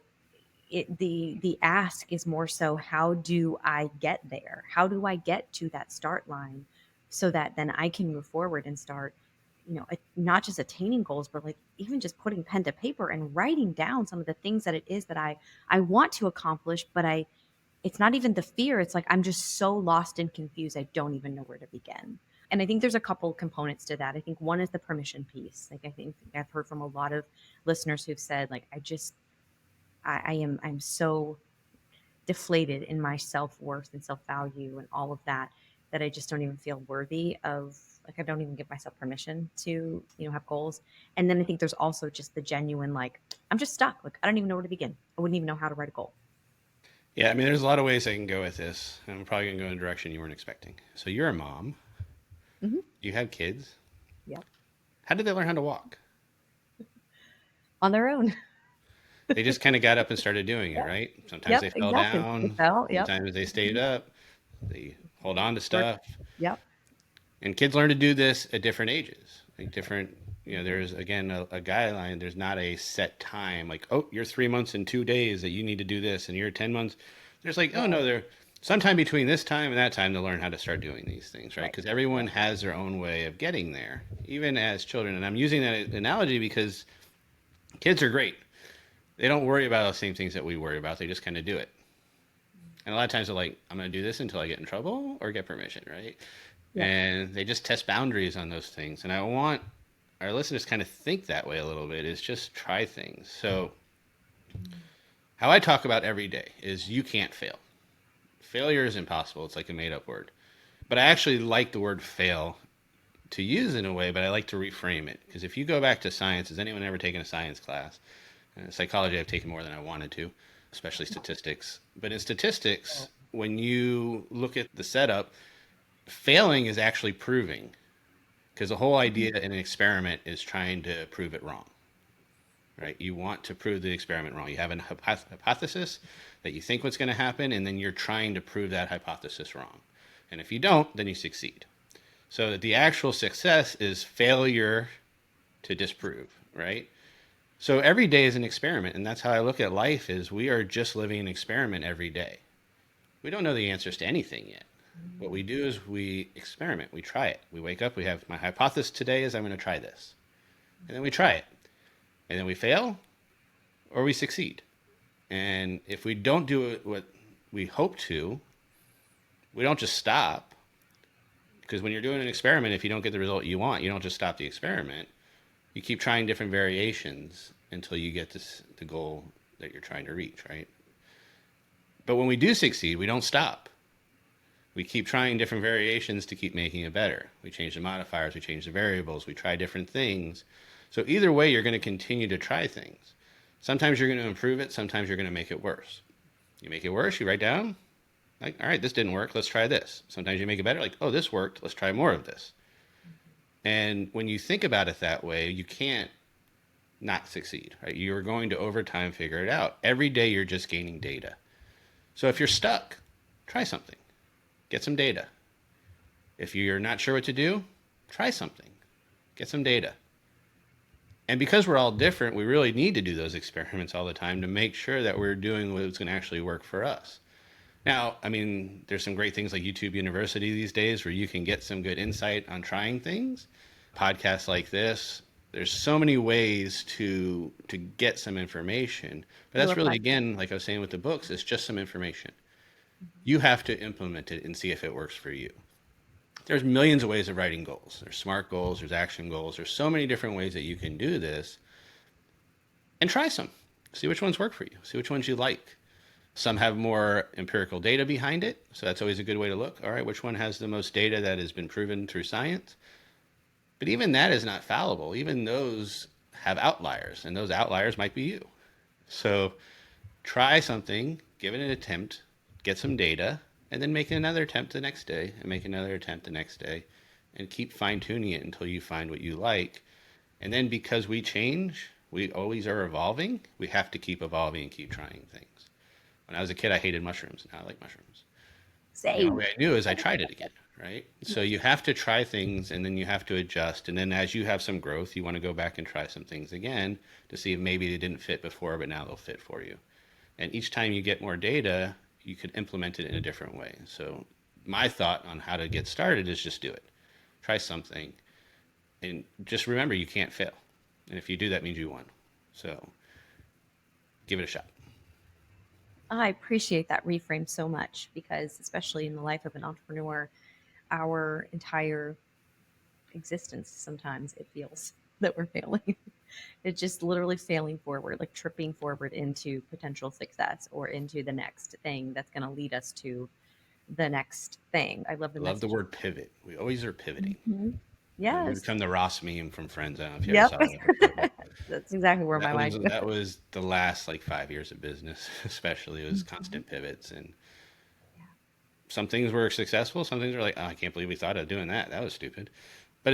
the ask is more so how do I get there? How do I get to that start line so that then I can move forward and start, not just attaining goals, but like even just putting pen to paper and writing down some of the things that it is that I want to accomplish, but it's not even the fear. It's like I'm just so lost and confused. I don't even know where to begin. And I think there's a couple components to that. I think one is the permission piece. Like I think I've heard from a lot of listeners who've said, like, I'm so deflated in my self-worth and self-value and all of that that I just don't even feel worthy of, like I don't even give myself permission to, have goals. And then I think there's also just the genuine like I'm just stuck. Like I don't even know where to begin. I wouldn't even know how to write a goal. Yeah, I mean, there's a lot of ways I can go with this. I'm probably going to go in a direction you weren't expecting. So you're a mom. Hmm. You have kids. Yep. How did they learn how to walk? On their own. They just kind of got up and started doing it, Yep. right? Sometimes Yep. they fell Exactly. They down. fell. Yep. Sometimes they stayed up. They hold on to Work. stuff. Yep. And kids learn to do this at different ages, like different. There's again a guideline. There's not a set time. Like, oh, you're 3 months and 2 days that you need to do this, and you're 10 months. There's like, oh Right. no, there sometime between this time and that time to learn how to start doing these things, right? Right. Because everyone Right. has their own way of getting there, even as children. And I'm using that analogy because kids are great. They don't worry about the same things that we worry about. They just kind of do it. And a lot of times they're like, I'm going to do this until I get in trouble or get permission, right? Yep. And they just test boundaries on those things. And I want our listeners kind of think that way a little bit is just try things. So, how I talk about every day is you can't fail. Failure is impossible. It's like a made up word. But I actually like the word fail to use in a way, but I like to reframe it. Because if you go back to science, has anyone ever taken a science class? Psychology, I've taken more than I wanted to. especially statistics. But in statistics, when you look at the setup, failing is actually proving, because the whole idea in an experiment is trying to prove it wrong, right? You want to prove the experiment wrong. You have an hypothesis that you think what's going to happen, and then you're trying to prove that hypothesis wrong. And if you don't, then you succeed. So the actual success is failure to disprove, right? So every day is an experiment, and that's how I look at life is we are just living an experiment every day. We don't know the answers to anything yet. What we do is we experiment, we try it. We wake up, we have my hypothesis today is I'm going to try this. And then we try it. And then we fail or we succeed. And if we don't do it what we hope to, we don't just stop. Because when you're doing an experiment, if you don't get the result you want, you don't just stop the experiment. You keep trying different variations until you get the goal that you're trying to reach, right? But when we do succeed, we don't stop. We keep trying different variations to keep making it better. We change the modifiers, we change the variables, we try different things. So either way, you're going to continue to try things. Sometimes you're going to improve it, sometimes you're going to make it worse. You make it worse, you write down, like, all right, this didn't work, let's try this. Sometimes you make it better, like, oh, this worked, let's try more of this. And when you think about it that way, you can't not succeed, right? You're going to over time figure it out. Every day you're just gaining data. So if you're stuck, try something. Get some data. If you're not sure what to do, try something. Get some data. And because we're all different, we really need to do those experiments all the time to make sure that we're doing what's going to actually work for us. Now, I mean, there's some great things like YouTube University these days where you can get some good insight on trying things. Podcasts like this, there's so many ways to get some information. But that's really, again, like I was saying with the books, it's just some information. You have to implement it and see if it works for you. There's millions of ways of writing goals. There's SMART goals, there's action goals. There's so many different ways that you can do this. And try some. See which ones work for you. See which ones you like. Some have more empirical data behind it, so that's always a good way to look. All right, which one has the most data that has been proven through science? But even that is not fallible. Even those have outliers, and those outliers might be you. So try something, give it an attempt, get some data, and then make another attempt the next day, and make another attempt the next day, and keep fine-tuning it until you find what you like. And then because we change, we always are evolving, we have to keep evolving and keep trying things. When I was a kid, I hated mushrooms. Now I like mushrooms. Same. The only way I knew is I tried it again, right? So you have to try things and then you have to adjust. And then as you have some growth, you want to go back and try some things again to see if maybe they didn't fit before, but now they'll fit for you. And each time you get more data, you could implement it in a different way. So my thought on how to get started is just do it. Try something. And just remember, you can't fail. And if you do, that means you won. So give it a shot. I appreciate that reframe so much because, especially in the life of an entrepreneur, our entire existence, sometimes it feels that we're failing. It's just literally failing forward, like tripping forward into potential success or into the next thing that's going to lead us to the next thing. I love the Love the message. word pivot. We always are pivoting. Mhm. We Yes. become the Ross meme from Friends. I don't know if you ever Yep. saw that episode. But That's exactly where my mind goes. that was the last like 5 years of business, especially. It was constant pivots, and some things were successful. Some things were like, oh, I can't believe we thought of doing that. That was stupid. But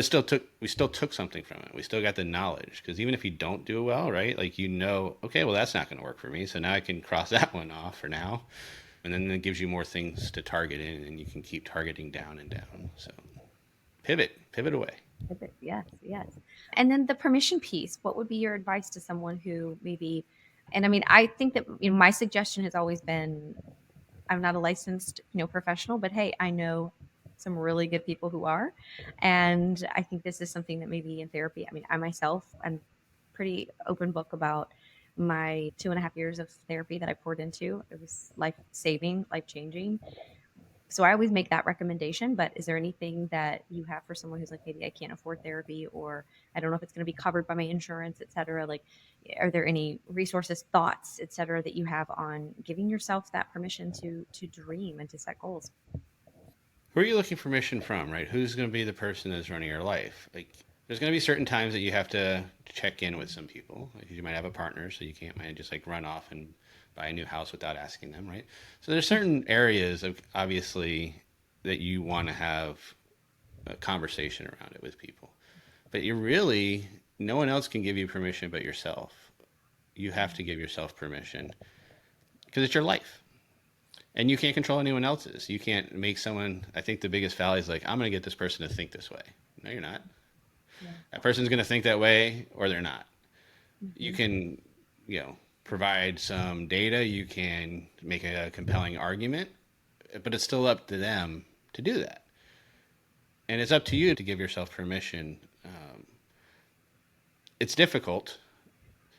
we still took something from it. We still got the knowledge, because even if you don't do well, right? Like, okay, well, that's not going to work for me. So now I can cross that one off for now. And then it gives you more things to target in, and you can keep targeting down and down. So pivot away. Pivot. Yes, yes. And then the permission piece, what would be your advice to someone who maybe, and I mean, I think that, my suggestion has always been, I'm not a licensed, professional, but hey, I know some really good people who are. And I think this is something that maybe in therapy, I mean, I myself, I'm pretty open book about my 2.5 years of therapy that I poured into. It was life saving, life changing. So I always make that recommendation. But is there anything that you have for someone who's like, maybe I can't afford therapy, or I don't know if it's going to be covered by my insurance, et cetera? Like, are there any resources, thoughts, et cetera, that you have on giving yourself that permission to dream and to set goals? Who are you looking for permission from, right? Who's going to be the person that's running your life? Like, There's going to be certain times that you have to check in with some people. Like you might have a partner, so you can't might just like run off and buy a new house without asking them, right? So there's certain areas of obviously that you want to have a conversation around it with people. But you really, no one else can give you permission but yourself. You have to give yourself permission because it's your life. And you can't control anyone else's. You can't make someone, I think the biggest fallacy is like, I'm going to get this person to think this way. No, you're not. Yeah. That person's going to think that way or they're not. You Mm-hmm. can, provide some data, you can make a compelling argument, but it's still up to them to do that. And it's up to you to give yourself permission. It's difficult.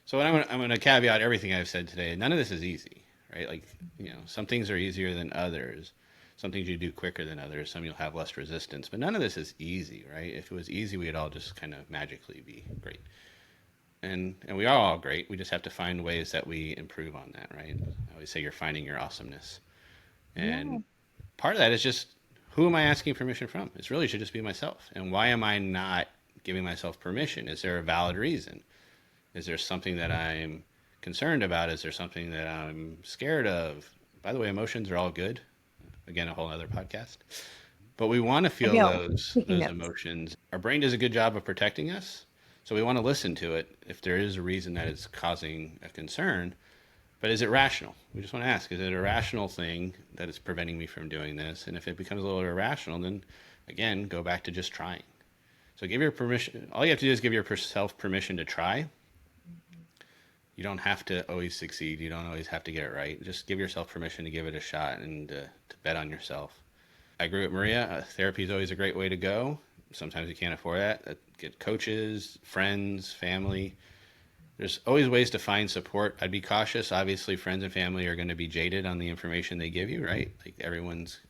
So I'm going to caveat everything I've said today. None of this is easy, right? Like, some things are easier than others. Some things you do quicker than others. Some you'll have less resistance. But none of this is easy, right? If it was easy, we'd all just kind of magically be great. And we are all great. We just have to find ways that we improve on that, right? I always say you're finding your awesomeness. Yeah. And part of that is just who am I asking permission from? It really should just be myself. And why am I not giving myself permission? Is there a valid reason? Is there something that I'm concerned about? Is there something that I'm scared of? By the way, emotions are all good. Again, a whole other podcast. But we want to I feel know. those Taking those notes. emotions. Our brain does a good job of protecting us, so we want to listen to it if there is a reason that it's causing a concern. But is it rational? We just want to ask: is it a rational thing that is preventing me from doing this? And if it becomes a little irrational, then again, go back to just trying. So give your permission. All you have to do is give yourself permission to try. You don't have to always succeed. You don't always have to get it right. Just give yourself permission to give it a shot and to bet on yourself. I agree with Maria. Therapy is always a great way to go. Sometimes you can't afford that. Get coaches, friends, family. There's always ways to find support. I'd be cautious. Obviously, friends and family are going to be jaded on the information they give you, right? Like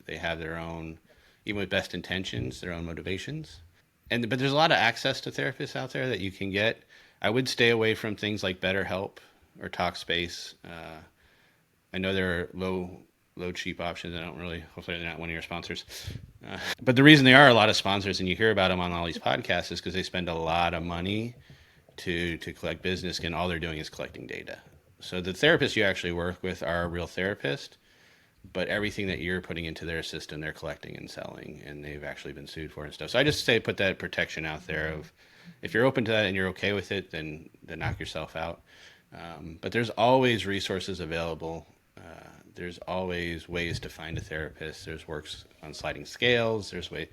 they have their own, even with best intentions, their own motivations. But there's a lot of access to therapists out there that you can get. I would stay away from things like BetterHelp or Talkspace. I know there are low cheap options. I don't really. Hopefully, they're not one of your sponsors. But the reason they are a lot of sponsors, and you hear about them on all these podcasts, is because they spend a lot of money to collect business, and all they're doing is collecting data. So the therapists you actually work with are a real therapist, but everything that you're putting into their system, they're collecting and selling, and they've actually been sued for and stuff. So I just say put that protection out there of if you're open to that and you're okay with it, then knock yourself out. But there's always resources available. There's always ways to find a therapist. There's works on sliding scales. There's way,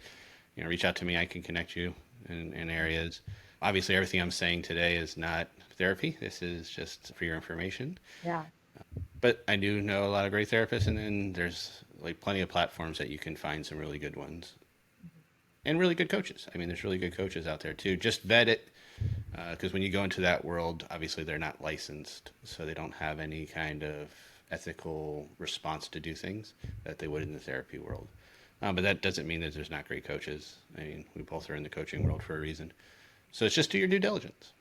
reach out to me. I can connect you in areas. Obviously, everything I'm saying today is not therapy. This is just for your information. Yeah. But I do know a lot of great therapists, and then there's like plenty of platforms that you can find some really good ones and really good coaches. I mean, there's really good coaches out there too. Just vet it because when you go into that world, obviously they're not licensed, so they don't have any kind of ethical response to do things that they would in the therapy world. But that doesn't mean that there's not great coaches. I mean, we both are in the coaching world for a reason. So it's just do your due diligence.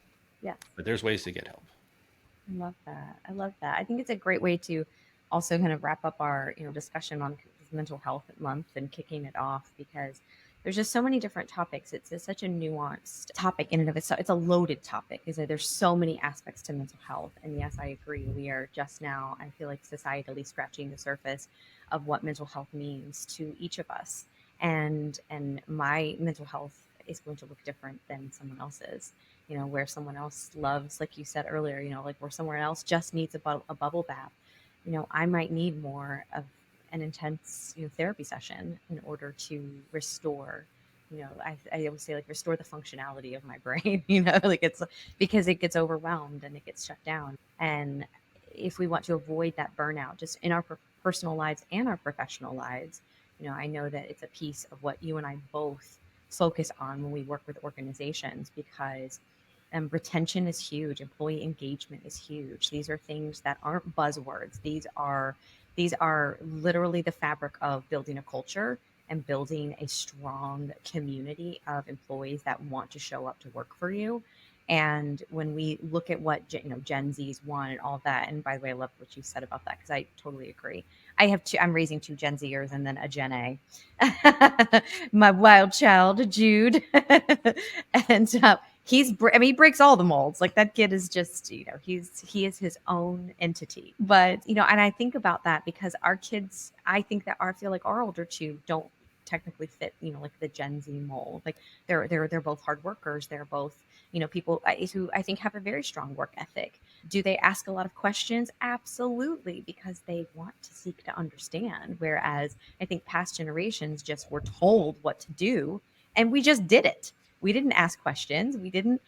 Yes. But there's ways to get help. I love that. I love that. I think it's a great way to also kind of wrap up our, discussion on mental health month and kicking it off because there's just so many different topics. It's such a nuanced topic in and of itself. It's a loaded topic. Is that there's so many aspects to mental health. And yes, I agree. We are just now, I feel like societally scratching the surface of what mental health means to each of us. And my mental health is going to look different than someone else's. Where someone else loves, like you said earlier, like where someone else just needs a bubble bath. I might need more of an intense, therapy session in order to restore, I always say like restore the functionality of my brain, like it's because it gets overwhelmed and it gets shut down. And if we want to avoid that burnout just in our personal lives and our professional lives, I know that it's a piece of what you and I both focus on when we work with organizations because retention is huge. Employee engagement is huge. These are things that aren't buzzwords. These are literally the fabric of building a culture and building a strong community of employees that want to show up to work for you. And when we look at what Gen Z's want and all of that, and by the way, I love what you said about that because I totally agree. I'm raising two Gen Zers and then a Gen A. My wild child, Jude, and he breaks all the molds. Like that kid is just, he is his own entity. But and I think about that because our kids, I think that I feel like our older two don't technically fit, like the Gen Z mold. Like they're both hard workers. They're both, people who I think have a very strong work ethic. Do they ask a lot of questions? Absolutely, because they want to seek to understand. Whereas I think past generations just were told what to do and we just did it. We didn't ask questions. We didn't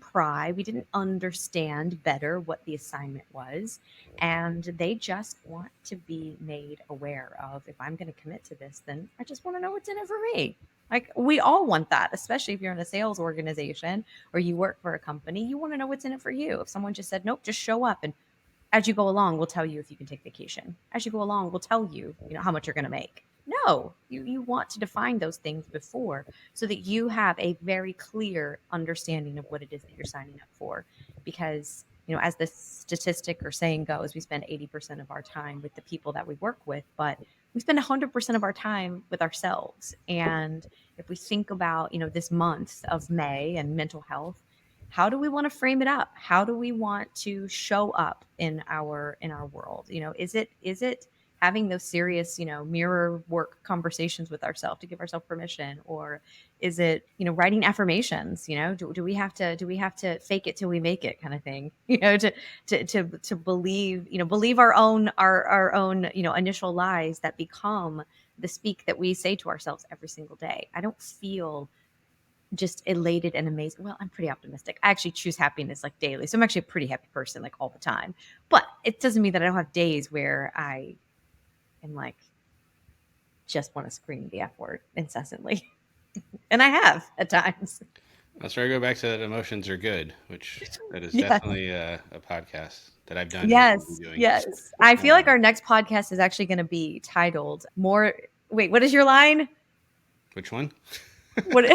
pry. We didn't understand better what the assignment was. And they just want to be made aware of, if I'm going to commit to this, then I just want to know what's in it for me. Like we all want that, especially if you're in a sales organization or you work for a company, you want to know what's in it for you. If someone just said, nope, just show up, and as you go along, we'll tell you if you can take vacation. As you go along, we'll tell you, how much you're going to make. No, you want to define those things before so that you have a very clear understanding of what it is that you're signing up for. Because, as the statistic or saying goes, we spend 80% of our time with the people that we work with, but we spend 100% of our time with ourselves. And if we think about, this month of May and mental health, how do we want to frame it up? How do we want to show up in our world? Is it having those serious, mirror work conversations with ourselves to give ourselves permission? Or is it, writing affirmations? Do we have to fake it till we make it kind of thing? To believe our own, initial lies that become the speak that we say to ourselves every single day. I don't feel just elated and amazing. Well, I'm pretty optimistic. I actually choose happiness like daily. So I'm actually a pretty happy person like all the time. But it doesn't mean that I don't have days where I am like, just want to scream the F word incessantly. And I have at times. That's where I go back to that emotions are good, which that is Yeah. definitely a podcast that I've done and will be Yes. doing. Yes. I feel like Uh, our next podcast is actually going to be titled more. Wait, what is your line? which one? What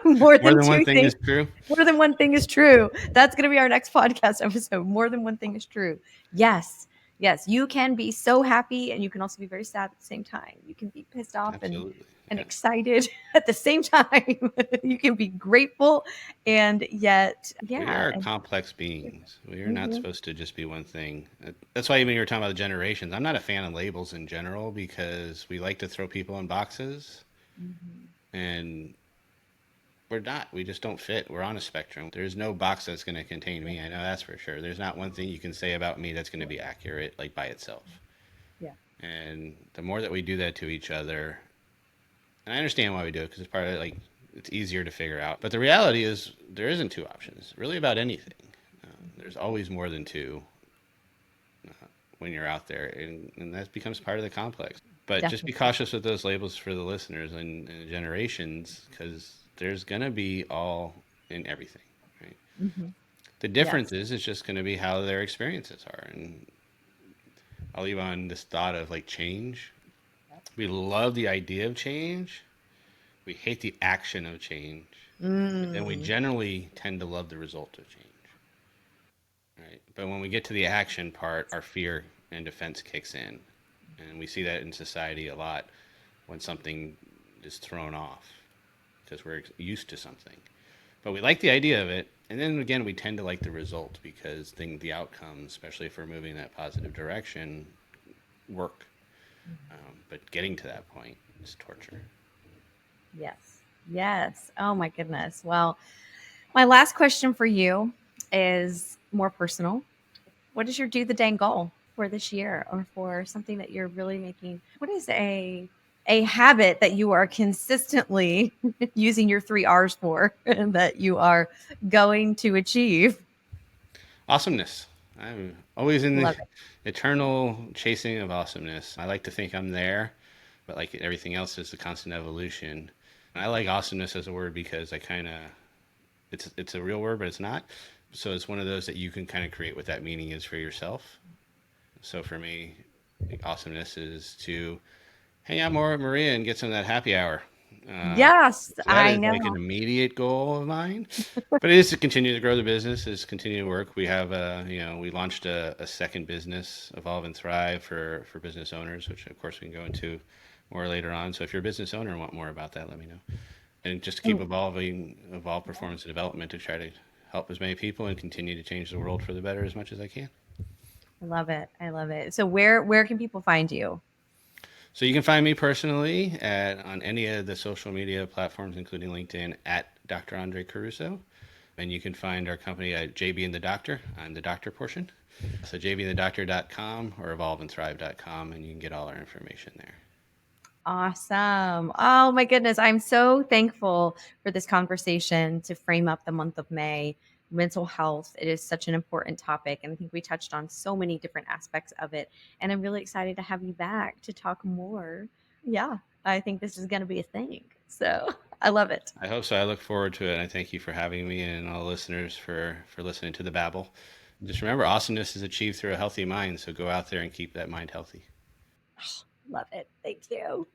more More than than one two thing things? is true. More than one thing is true. That's going to be our next podcast episode. More than one thing is true. Yes. Yes. You can be so happy and you can also be very sad at the same time. You can be pissed off Absolutely. and Yeah. excited at the same time. You can be grateful and yet, We yeah. are complex beings. We are not Mm-hmm, supposed to just be one thing. That's why even you were talking about the generations. I'm not a fan of labels in general because we like to throw people in boxes, mm-hmm. and we're not. We just don't fit. We're on a spectrum. There's no box that's going to contain me. I know that's for sure. There's not one thing you can say about me that's going to be accurate, like by itself. Yeah. And the more that we do that to each other, and I understand why we do it because it's part of it, like it's easier to figure out. But the reality is there isn't two options really about anything. There's always more than two when you're out there, and that becomes part of the complex. But just be Definitely. cautious with those labels for the listeners and generations because there's gonna be all in everything, right? Mm-hmm. The difference Yes. is it's just gonna be how their experiences are, and I'll leave on this thought of like change. We love the idea of change. We hate the action of change, but then we Mm. generally tend to love the result of change, right? But when we get to the action part, our fear and defense kicks in, and we see that in society a lot when something is thrown off because we're used to something. But we like the idea of it, and then again, we tend to like the result because the outcomes, especially if we're moving in that positive direction, work. But getting to that point is torture. Yes. Yes. Oh my goodness. Well, my last question for you is more personal. What is your do the dang goal for this year or for something that you're really making? What is a habit that you are consistently using your 3 R's for and that you are going to achieve? Awesomeness. I'm always in the Love it. eternal chasing of awesomeness. I like to think I'm there, but like everything else is a constant evolution. And I like awesomeness as a word because I kind of it's a real word, but it's not. So it's one of those that you can kind of create what that meaning is for yourself. So for me, like, awesomeness is to hang out more with Maria and get some of that happy hour. Yes, So that I is like an know. immediate goal of mine. But it is to continue to grow the business, is continue to work. We have we launched a second business, Evolve and Thrive for business owners, which of course we can go into more later on. So if you're a business owner and want more about that, let me know. And just to keep Mm, evolving, evolve performance and development to try to help as many people and continue to change the world for the better as much as I can. I love it. I love it. So where can people find you? So you can find me personally on any of the social media platforms, including LinkedIn, at Dr. Andre Caruso. And you can find our company at JB and the Doctor. I'm the doctor portion. So jbandthedoctor.com or evolveandthrive.com, and you can get all our information there. Awesome. Oh my goodness. I'm so thankful for this conversation to frame up the month of May. Mental health. It is such an important topic. And I think we touched on so many different aspects of it. And I'm really excited to have you back to talk more. Yeah, I think this is going to be a thing. So I love it. I hope so. I look forward to it. And I thank you for having me and all the listeners for listening to the babble. Just remember, awesomeness is achieved through a healthy mind. So go out there and keep that mind healthy. Love it. Thank you.